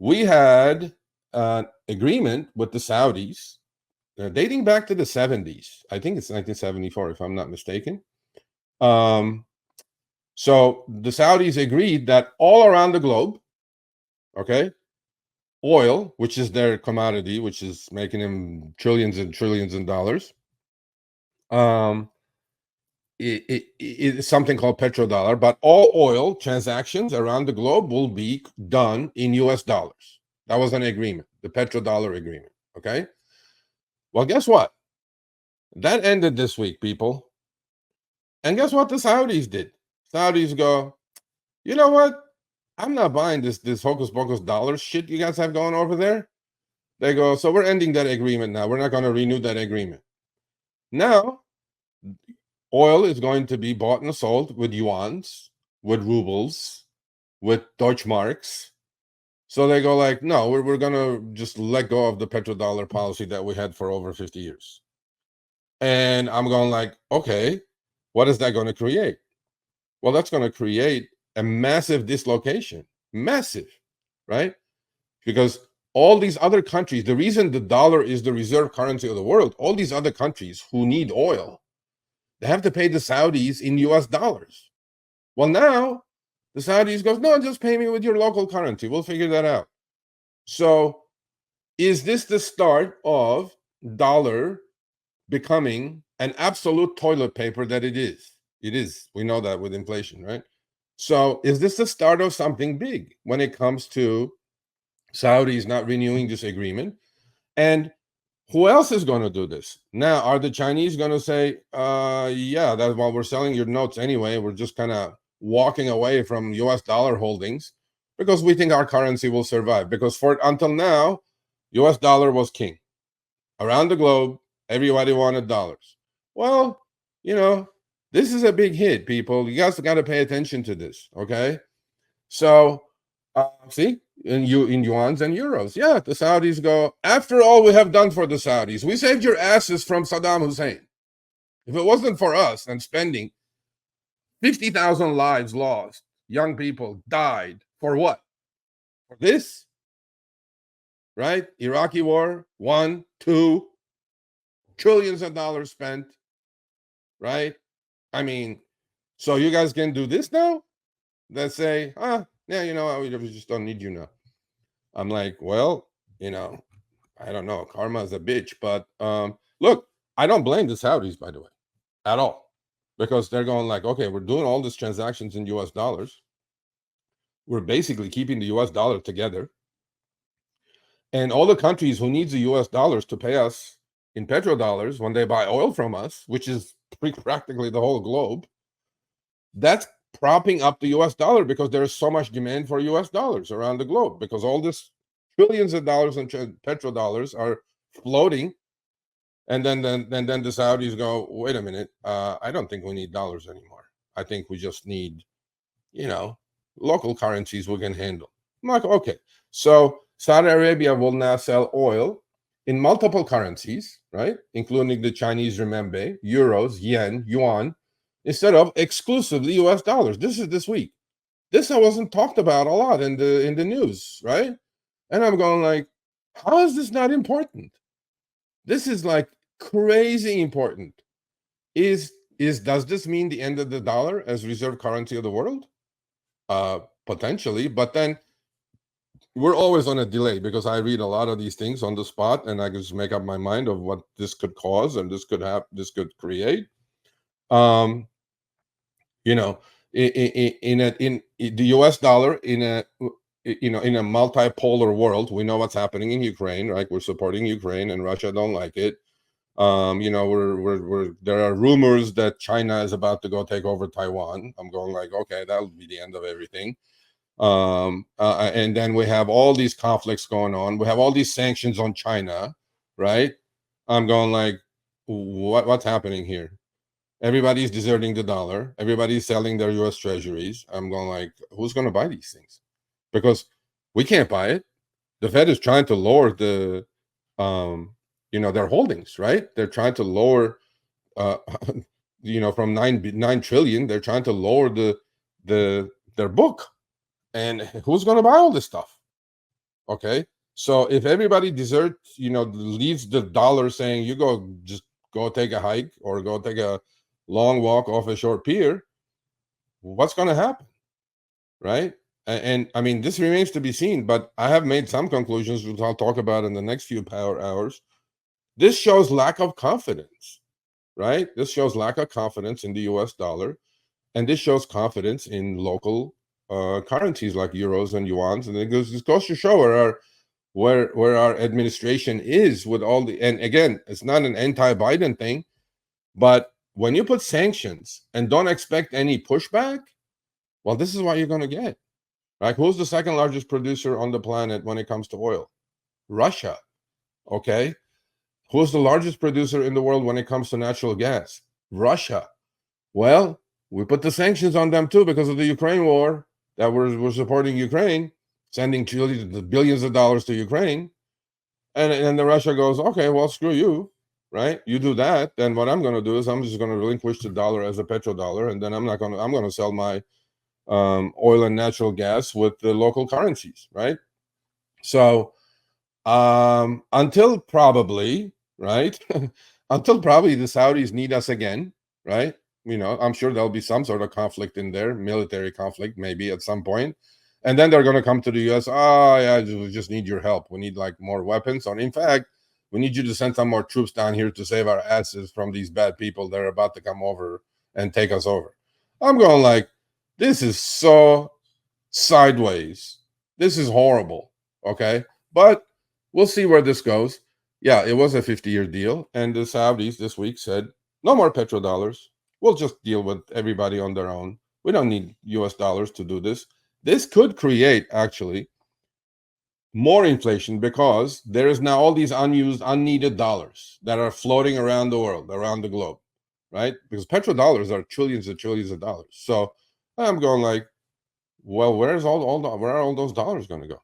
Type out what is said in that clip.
we had an agreement with the Saudis dating back to the 70s. I think it's 1974, if I'm not mistaken. So the Saudis agreed that all around the globe, okay, oil, which is their commodity, which is making them trillions and trillions of dollars, it's something called petrodollar, but all oil transactions around the globe will be done in US dollars. That was an agreement, the petrodollar agreement, okay? Well, guess what? That ended this week, people. And guess what the Saudis did? Saudis go, you know what? I'm not buying this hocus pocus dollar shit you guys have going over there. They go, so we're ending that agreement now. We're not going to renew that agreement. Now, oil is going to be bought and sold with yuans, with rubles, with Deutschmarks. So they go like, no, we're going to just let go of the petrodollar policy that we had for over 50 years. And I'm going like, okay, what is that going to create? Well, that's going to create a massive dislocation, massive, right? Because all these other countries, the reason the dollar is the reserve currency of the world, all these other countries who need oil, they have to pay the Saudis in US dollars. Well, now the Saudis goes, no, just pay me with your local currency. We'll figure that out. So is this the start of dollar becoming an absolute toilet paper that it is? It is. We know that with inflation, right? So is this the start of something big when it comes to Saudis not renewing this agreement? And who else is going to do this? Now, are the Chinese going to say, yeah, that's why we're selling your notes anyway. We're just kind of walking away from US dollar holdings because we think our currency will survive. Because until now, US dollar was king. Around the globe, everybody wanted dollars. Well, this is a big hit, people. You guys got to pay attention to this, okay? So, see, in yuans and euros. Yeah, the Saudis go, after all we have done for the Saudis, we saved your asses from Saddam Hussein. If it wasn't for us and spending 50,000 lives lost, young people died, for what? For this? Right? Iraqi war, 1, 2, trillions of dollars spent, right? I mean, so you guys can do this now? That say, yeah, we just don't need you now. I'm like, well, I don't know. Karma is a bitch. But look, I don't blame the Saudis, by the way, at all. Because they're going like, okay, we're doing all these transactions in US dollars. We're basically keeping the US dollar together. And all the countries who need the US dollars to pay us in petrodollars when they buy oil from us, which is practically the whole globe, that's propping up the US dollar because there's so much demand for US dollars around the globe because all this trillions of dollars in petrodollars are floating. And then the Saudis go, wait a minute, I don't think we need dollars anymore. I think we just need, local currencies we can handle. I'm like, okay. So Saudi Arabia will now sell oil in multiple currencies, right? Including the Chinese renminbi, euros, yen, yuan, instead of exclusively US dollars. This is this week. This wasn't talked about a lot in the news, right? And I'm going like, how is this not important? This is like crazy important. Does this mean the end of the dollar as reserve currency of the world? Potentially, but then we're always on a delay because I read a lot of these things on the spot and I just make up my mind of what this could cause and this could create. In the US dollar in a multipolar world, we know what's happening in Ukraine, right? We're supporting Ukraine and Russia don't like it. There are rumors that China is about to go take over Taiwan. I'm going like, okay, that'll be the end of everything. And then we have all these conflicts going on. We have all these sanctions on China, right? I'm going like, what's happening here? Everybody's deserting the dollar. Everybody's selling their U.S. treasuries. I'm going like, who's going to buy these things? Because we can't buy it. The Fed is trying to lower the, their holdings, right? They're trying to lower, from 9 trillion. They're trying to lower their book. And who's going to buy all this stuff? Okay. So if everybody deserts, leaves the dollar saying you just go take a hike or go take a long walk off a short pier, what's going to happen? Right. And I mean, this remains to be seen, but I have made some conclusions, which I'll talk about in the next few power hours. This shows lack of confidence, right? This shows lack of confidence in the US dollar. And this shows confidence in local currencies like euros and yuans. And this goes to show where our administration is with all the, and again, it's not an anti-Biden thing, but when you put sanctions and don't expect any pushback, well, this is what you're going to get. Right? Who's the second largest producer on the planet when it comes to oil? Russia. Okay. Who's the largest producer in the world when it comes to natural gas? Russia. Well, we put the sanctions on them too because of the Ukraine war, that we're supporting Ukraine, sending billions of dollars to Ukraine. And the Russia goes, okay, well, screw you, right? You do that, then what I'm going to do is I'm just going to relinquish the dollar as a petrodollar, and then I'm going to sell my oil and natural gas with the local currencies, right? So until probably, right, until probably the Saudis need us again, right? I'm sure there'll be some sort of conflict in there, military conflict, maybe at some point. And then they're going to come to the US. Oh, yeah, we just need your help. We need like more weapons. Or in fact, we need you to send some more troops down here to save our asses from these bad people that are about to come over and take us over. I'm going like, this is so sideways. This is horrible. Okay. But we'll see where this goes. Yeah, it was a 50-year deal. And the Saudis this week said, no more petrodollars. We'll just deal with everybody on their own. We don't need US dollars to do this. This could create actually more inflation because there is now all these unused, unneeded dollars that are floating around the world, around the globe, right? Because petrodollars are trillions and trillions of dollars. So I'm going like, well, where are all those dollars going to go?